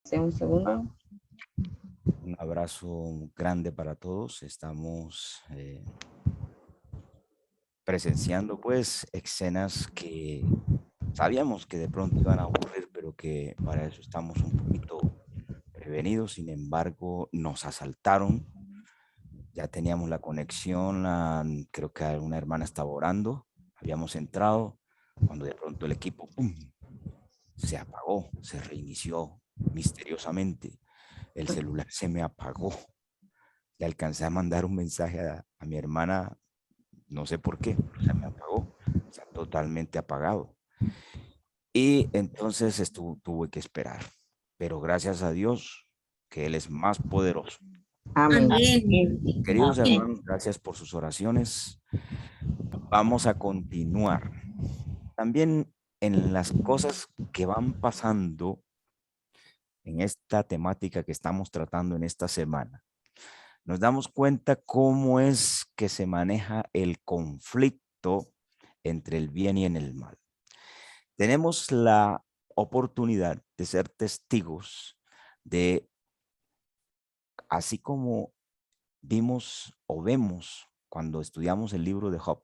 Un segundo. Un abrazo grande para todos. Estamos presenciando pues escenas que sabíamos que de pronto iban a ocurrir, pero que para eso estamos un poquito prevenidos. Sin embargo, nos asaltaron. Ya teníamos la conexión, creo que una hermana estaba orando, habíamos entrado, cuando de pronto el equipo ¡pum!, se apagó, se reinició misteriosamente. El celular se me apagó. Le alcancé a mandar un mensaje a mi hermana, no sé por qué, pero se me apagó, está totalmente apagado. Y entonces tuve que esperar. Pero gracias a Dios, que Él es más poderoso. Amén. Amén. Queridos Amén. hermanos, gracias por sus oraciones. Vamos a continuar. También en las cosas que van pasando en esta temática que estamos tratando en esta semana, nos damos cuenta cómo es que se maneja el conflicto entre el bien y el mal. Tenemos la oportunidad de ser testigos de, así como vimos o vemos cuando estudiamos el libro de Job,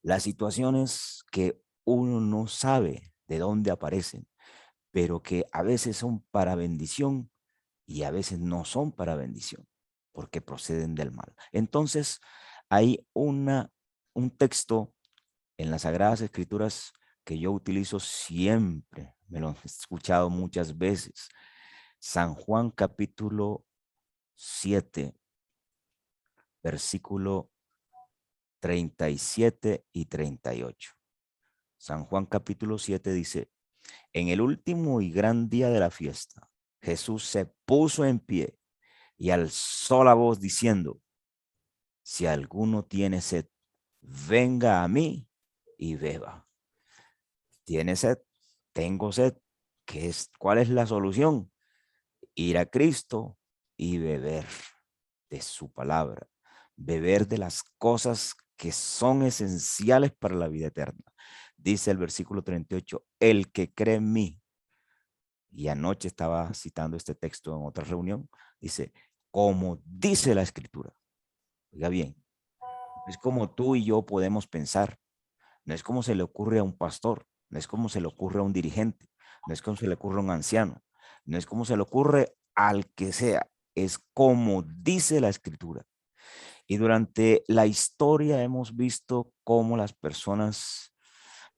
las situaciones que uno no sabe de dónde aparecen, pero que a veces son para bendición y a veces no son para bendición, porque proceden del mal. Entonces, hay un texto en las Sagradas Escrituras que yo utilizo siempre, me lo he escuchado muchas veces. San Juan capítulo 7, versículo 37 y 38. San Juan capítulo 7 dice: en el último y gran día de la fiesta, Jesús se puso en pie y alzó la voz diciendo: si alguno tiene sed, venga a mí y beba. ¿Tiene sed? Tengo sed. ¿Cuál es la solución? Ir a Cristo y beber de su palabra, beber de las cosas que son esenciales para la vida eterna. Dice el versículo 38, el que cree en mí, y anoche estaba citando este texto en otra reunión, dice, como dice la Escritura. Oiga bien, es como tú y yo podemos pensar, no es como se le ocurre a un pastor, no es como se le ocurre a un dirigente, no es como se le ocurre a un anciano, no es como se le ocurre al que sea, es como dice la Escritura. Y durante la historia hemos visto cómo las personas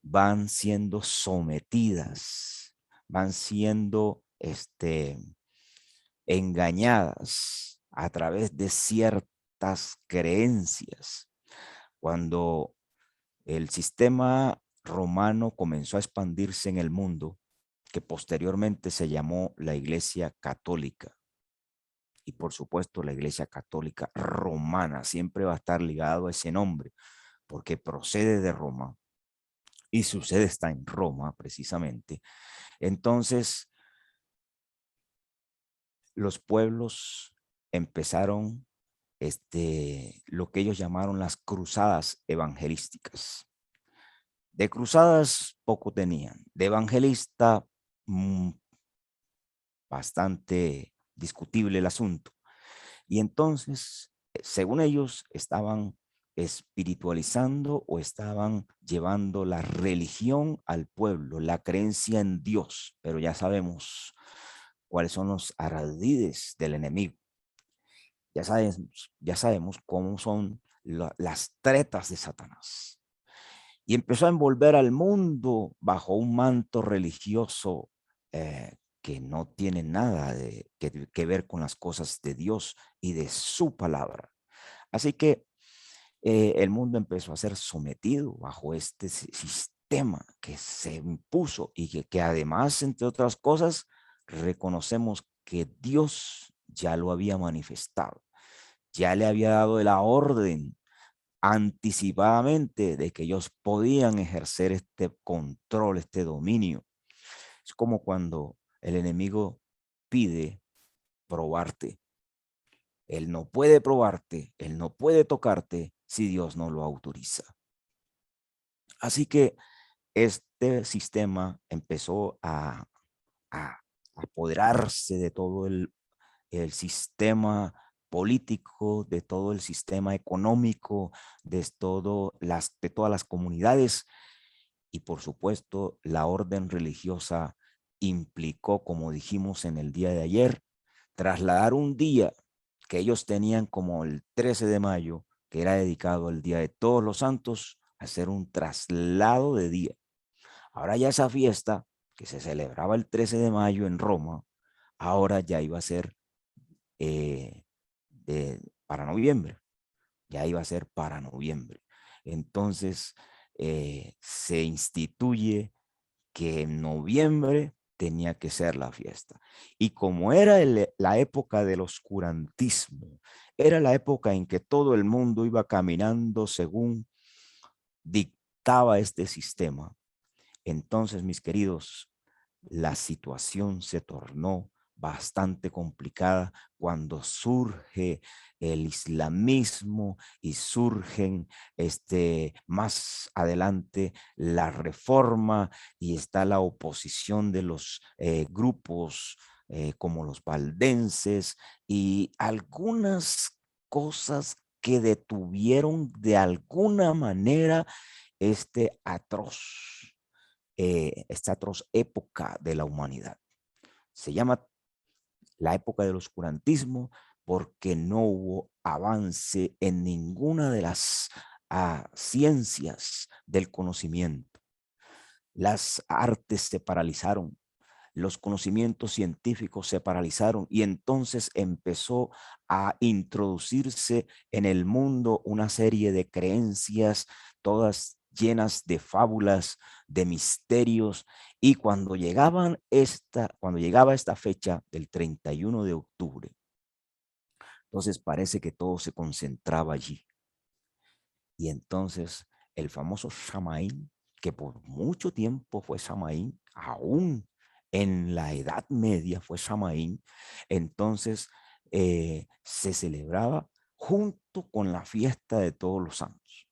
van siendo sometidas, van siendo engañadas a través de ciertas creencias. Cuando el sistema romano comenzó a expandirse en el mundo, que posteriormente se llamó la Iglesia Católica, y por supuesto la Iglesia Católica Romana siempre va a estar ligado a ese nombre, porque procede de Roma y su sede está en Roma precisamente. Entonces, los pueblos empezaron lo que ellos llamaron las cruzadas evangelísticas. De cruzadas poco tenían, de evangelista bastante discutible el asunto. Y entonces, según ellos, estaban espiritualizando o estaban llevando la religión al pueblo, la creencia en Dios, pero ya sabemos cuáles son los ardides del enemigo. Ya sabemos cómo son las tretas de Satanás. Y empezó a envolver al mundo bajo un manto religioso que no tiene nada que ver con las cosas de Dios y de su palabra. Así que el mundo empezó a ser sometido bajo este sistema que se impuso y que además, entre otras cosas, reconocemos que Dios ya lo había manifestado, ya le había dado la orden anticipadamente de que ellos podían ejercer este control, este dominio. Es como cuando el enemigo pide probarte. Él no puede probarte, él no puede tocarte si Dios no lo autoriza. Así que este sistema empezó a apoderarse de todo el sistema político, de todo el sistema económico, de todas las comunidades. Y por supuesto, la orden religiosa implicó, como dijimos en el día de ayer, trasladar un día que ellos tenían como el 13 de mayo, que era dedicado al Día de Todos los Santos, a hacer un traslado de día. Ahora ya esa fiesta que se celebraba el 13 de mayo en Roma, ahora ya iba a ser eh, para noviembre, ya iba a ser para noviembre. Entonces se instituye que en noviembre tenía que ser la fiesta. Y como era la época del oscurantismo, era la época en que todo el mundo iba caminando según dictaba este sistema, entonces, mis queridos, la situación se tornó bastante complicada cuando surge el islamismo y surgen más adelante la reforma y está la oposición de los grupos como los valdenses y algunas cosas que detuvieron de alguna manera atroz esta atroz época de la humanidad. Se llama la época del oscurantismo porque no hubo avance en ninguna de las ciencias del conocimiento. Las artes se paralizaron, los conocimientos científicos se paralizaron y entonces empezó a introducirse en el mundo una serie de creencias, todas llenas de fábulas, de misterios, y cuando llegaba esta fecha del 31 de octubre, entonces parece que todo se concentraba allí. Y entonces el famoso Samaín, que por mucho tiempo fue Samaín, aún en la Edad Media fue Samaín, entonces se celebraba junto con la fiesta de Todos los Santos.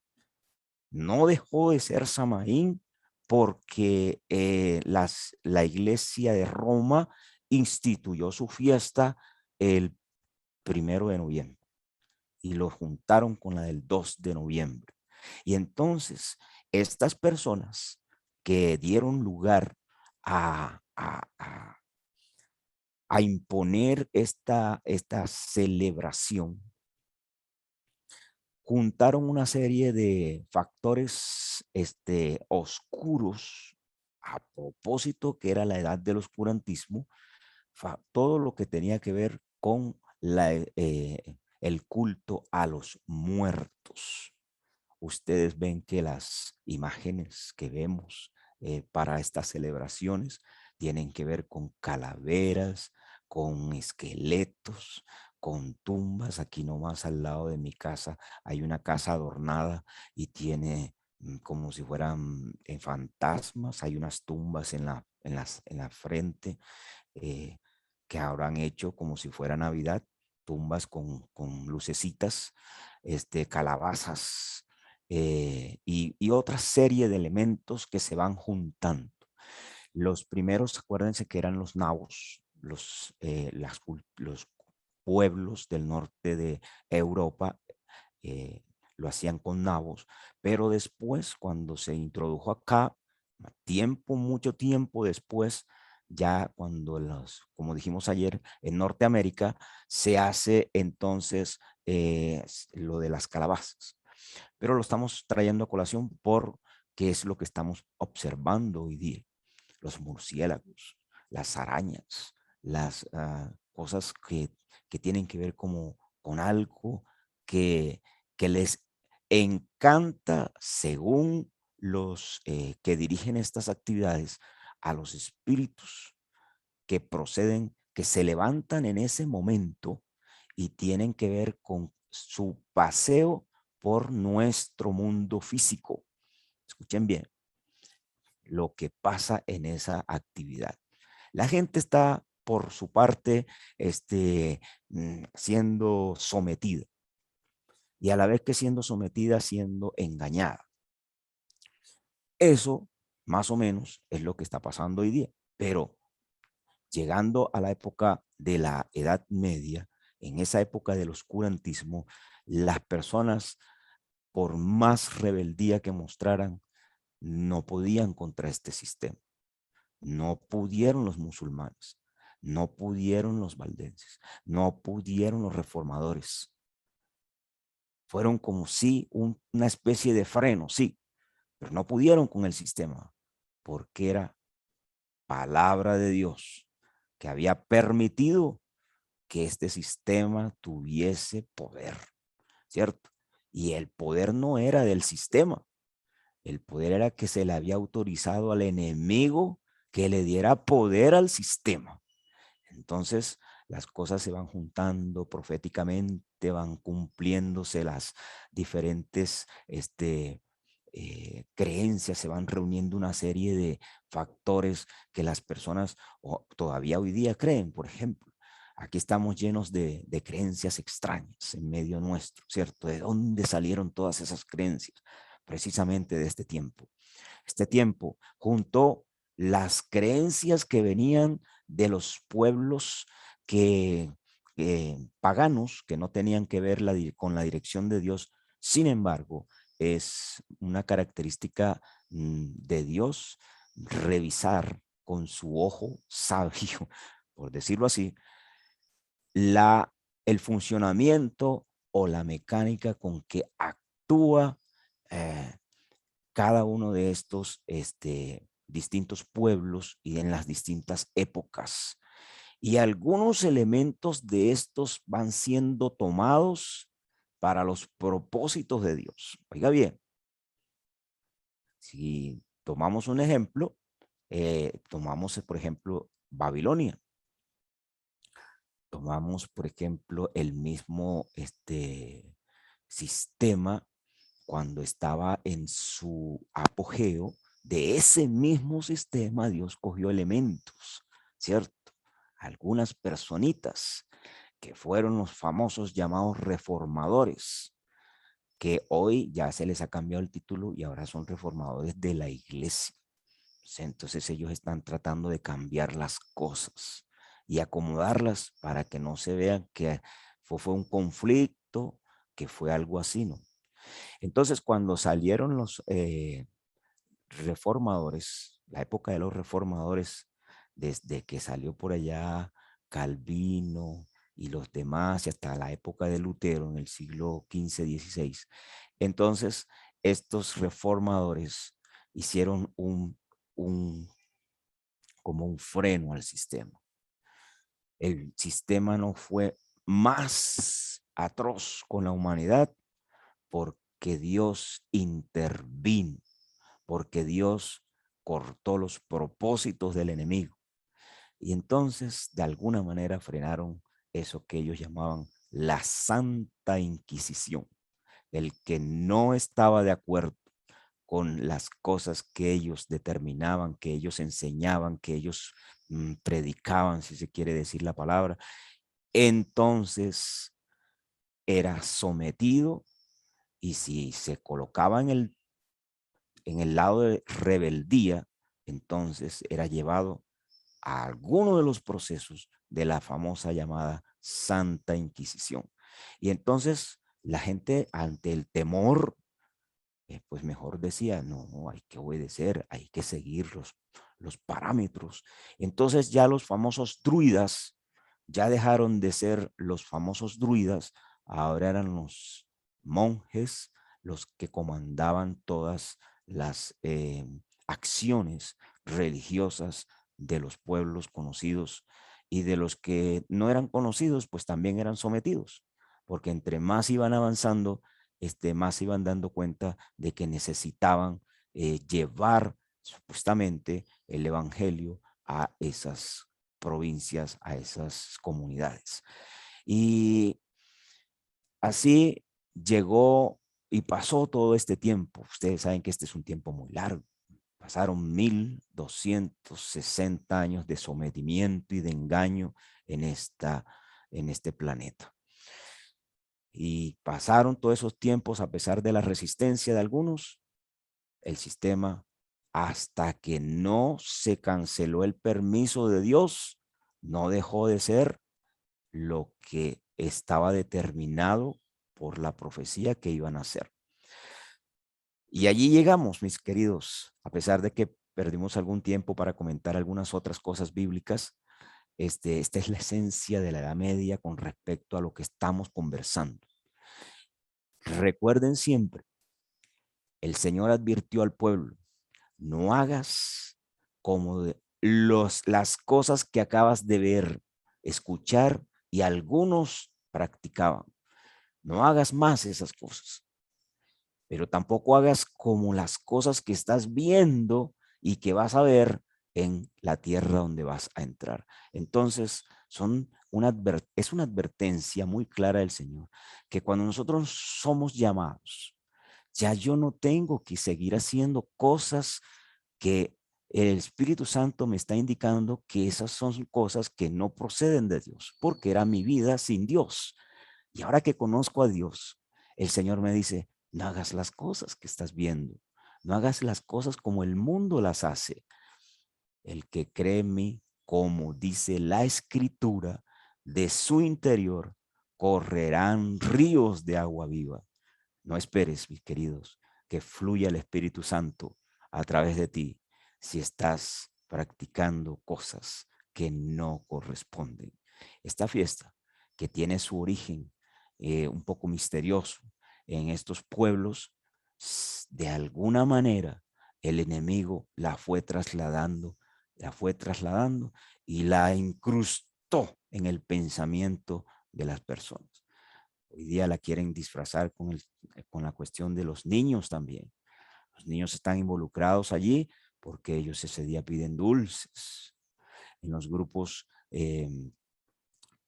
No dejó de ser Samaín porque la iglesia de Roma instituyó su fiesta el 1 de noviembre y lo juntaron con la del 2 de noviembre. Y entonces estas personas que dieron lugar a imponer esta celebración, juntaron una serie de factores oscuros a propósito que era la edad del oscurantismo, todo lo que tenía que ver con el culto a los muertos. Ustedes ven que las imágenes que vemos para estas celebraciones tienen que ver con calaveras, con esqueletos, con tumbas. Aquí nomás al lado de mi casa hay una casa adornada y tiene como si fueran fantasmas. Hay unas tumbas en la frente eh, que habrán hecho como si fuera Navidad, tumbas con lucecitas, calabazas y otra serie de elementos que se van juntando. Los primeros, acuérdense que eran los nabos, los pueblos del norte de Europa eh, lo hacían con nabos, pero después cuando se introdujo acá, mucho tiempo después, ya cuando como dijimos ayer, en Norteamérica se hace entonces lo de las calabazas, pero lo estamos trayendo a colación porque es lo que estamos observando hoy día. Los murciélagos, las arañas, las cosas que tienen que ver como con algo que les encanta según los que dirigen estas actividades a los espíritus que proceden, que se levantan en ese momento y tienen que ver con su paseo por nuestro mundo físico. Escuchen bien lo que pasa en esa actividad. La gente está, por su parte, siendo sometida y a la vez que siendo sometida, siendo engañada. Eso, más o menos, es lo que está pasando hoy día. Pero llegando a la época de la Edad Media, en esa época del oscurantismo, las personas, por más rebeldía que mostraran, no podían contra este sistema. No pudieron los musulmanes, no pudieron los valdenses, no pudieron los reformadores. Fueron como si una especie de freno, sí, pero no pudieron con el sistema, porque era palabra de Dios que había permitido que este sistema tuviese poder, ¿cierto? Y el poder no era del sistema, el poder era que se le había autorizado al enemigo que le diera poder al sistema. Entonces, las cosas se van juntando proféticamente, van cumpliéndose las diferentes creencias, se van reuniendo una serie de factores que las personas todavía hoy día creen. Por ejemplo, aquí estamos llenos de creencias extrañas en medio nuestro, ¿cierto? ¿De dónde salieron todas esas creencias? Precisamente de este tiempo. Este tiempo juntó las creencias que venían de los pueblos que paganos, que no tenían que ver con la dirección de Dios. Sin embargo, es una característica de Dios revisar con su ojo sabio, por decirlo así, el funcionamiento o la mecánica con que actúa cada uno de estos distintos pueblos y en las distintas épocas. Y algunos elementos de estos van siendo tomados para los propósitos de Dios. Oiga bien, si tomamos un ejemplo, tomamos, por ejemplo, Babilonia. Tomamos, por ejemplo, el mismo sistema cuando estaba en su apogeo. De ese mismo sistema Dios cogió elementos, ¿cierto? Algunas personitas que fueron los famosos llamados reformadores, que hoy ya se les ha cambiado el título y ahora son reformadores de la iglesia. Entonces ellos están tratando de cambiar las cosas y acomodarlas para que no se vean que fue un conflicto, que fue algo así, ¿no? Entonces, cuando salieron los reformadores, la época de los reformadores, desde que salió por allá Calvino y los demás, y hasta la época de Lutero en el siglo XV, XVI, entonces estos reformadores hicieron como un freno al sistema. El sistema no fue más atroz con la humanidad porque Dios intervino, porque Dios cortó los propósitos del enemigo. Y entonces, de alguna manera, frenaron eso que ellos llamaban la Santa Inquisición. El que no estaba de acuerdo con las cosas que ellos determinaban, que ellos enseñaban, que ellos predicaban, si se quiere decir la palabra, entonces era sometido, y si se colocaba en el lado de rebeldía, entonces era llevado a alguno de los procesos de la famosa llamada Santa Inquisición. Y entonces la gente, ante el temor, pues mejor decía, no, hay que obedecer, hay que seguir los parámetros. Entonces ya los famosos druidas ya dejaron de ser los famosos druidas, ahora eran los monjes los que comandaban todas las acciones religiosas de los pueblos conocidos, y de los que no eran conocidos, pues también eran sometidos, porque entre más iban avanzando, más se iban dando cuenta de que necesitaban llevar supuestamente el evangelio a esas provincias, a esas comunidades. Y así llegó y pasó todo este tiempo. Ustedes saben que este es un tiempo muy largo. Pasaron 1260 años de sometimiento y de engaño en este planeta. Y pasaron todos esos tiempos a pesar de la resistencia de algunos, el sistema, hasta que no se canceló el permiso de Dios, no dejó de ser lo que estaba determinado por la profecía que iban a hacer. Y allí llegamos, mis queridos, a pesar de que perdimos algún tiempo para comentar algunas otras cosas bíblicas. Esta es la esencia de la Edad Media con respecto a lo que estamos conversando. Recuerden siempre, el Señor advirtió al pueblo, no hagas como las cosas que acabas de ver, escuchar y algunos practicaban. No hagas más esas cosas, pero tampoco hagas como las cosas que estás viendo y que vas a ver en la tierra donde vas a entrar. Entonces, es una advertencia muy clara del Señor, que cuando nosotros somos llamados, ya yo no tengo que seguir haciendo cosas que el Espíritu Santo me está indicando que esas son cosas que no proceden de Dios, porque era mi vida sin Dios. Y ahora que conozco a Dios, el Señor me dice, no hagas las cosas que estás viendo, no hagas las cosas como el mundo las hace. El que cree en mí, como dice la Escritura, de su interior correrán ríos de agua viva. No esperes, mis queridos, que fluya el Espíritu Santo a través de ti si estás practicando cosas que no corresponden. Esta fiesta, que tiene su origen un poco misterioso en estos pueblos, de alguna manera el enemigo la fue trasladando y la incrustó en el pensamiento de las personas. Hoy día la quieren disfrazar con la cuestión de los niños también. Los niños están involucrados allí porque ellos ese día piden dulces. En los grupos,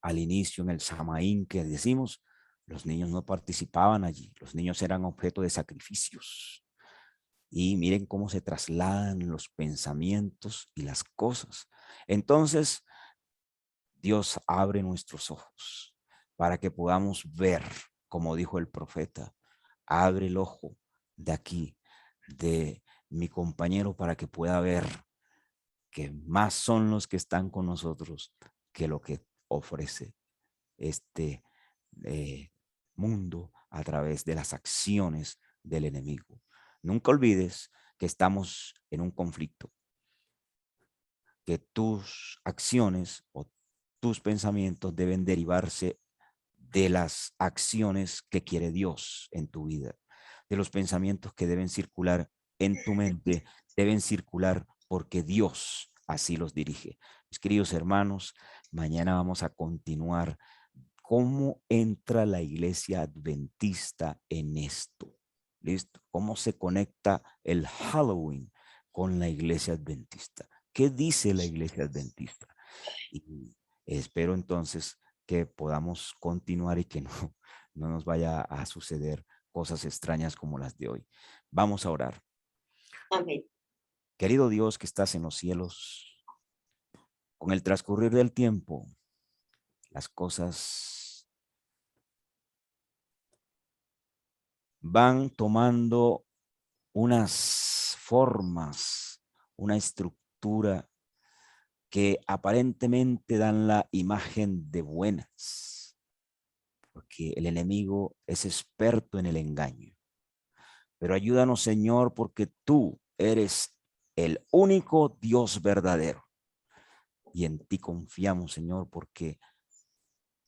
al inicio, en el Samaín que decimos, los niños no participaban allí. Los niños eran objeto de sacrificios. Y miren cómo se trasladan los pensamientos y las cosas. Entonces, Dios abre nuestros ojos para que podamos ver, como dijo el profeta, abre el ojo de aquí, de mi compañero, para que pueda ver que más son los que están con nosotros que lo que ofrece este mundo a través de las acciones del enemigo. Nunca olvides que estamos en un conflicto, que tus acciones o tus pensamientos deben derivarse de las acciones que quiere Dios en tu vida, de los pensamientos que deben circular en tu mente, deben circular porque Dios así los dirige. Mis queridos hermanos, mañana vamos a continuar cómo entra la iglesia adventista en esto. ¿Listo? ¿Cómo se conecta el Halloween con la iglesia adventista? ¿Qué dice la iglesia adventista? Y espero entonces que podamos continuar y que no nos vaya a suceder cosas extrañas como las de hoy. Vamos a orar. Amén. Querido Dios que estás en los cielos, con el transcurrir del tiempo, las cosas van tomando unas formas, una estructura que aparentemente dan la imagen de buenas, porque el enemigo es experto en el engaño. Pero ayúdanos, Señor, porque tú eres el único Dios verdadero. Y en ti confiamos, Señor, porque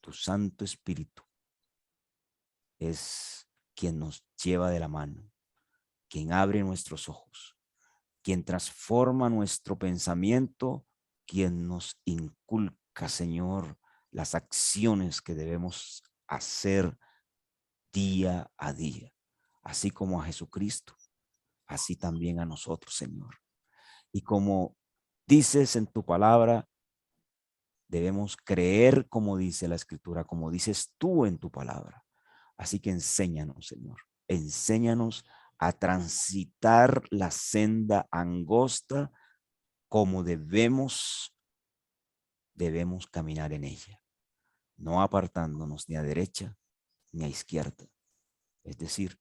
tu Santo Espíritu es quien nos lleva de la mano, quien abre nuestros ojos, quien transforma nuestro pensamiento, quien nos inculca, Señor, las acciones que debemos hacer día a día, así como a Jesucristo, así también a nosotros, Señor. Y como dices en tu palabra, debemos creer como dice la Escritura, como dices tú en tu palabra. Así que enséñanos, Señor, enséñanos a transitar la senda angosta como debemos caminar en ella, no apartándonos ni a derecha ni a izquierda. Es decir,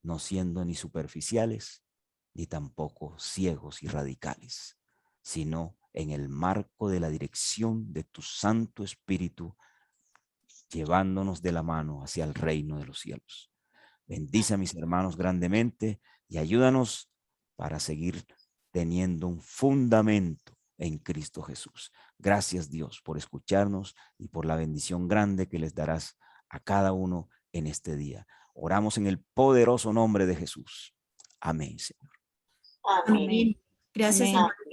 no siendo ni superficiales, ni tampoco ciegos y radicales, sino en el marco de la dirección de tu Santo Espíritu, llevándonos de la mano hacia el reino de los cielos. Bendice a mis hermanos grandemente y ayúdanos para seguir teniendo un fundamento en Cristo Jesús. Gracias, Dios, por escucharnos y por la bendición grande que les darás a cada uno en este día. Oramos en el poderoso nombre de Jesús. Amén, Señor. Amén. Gracias, Amén. hermano.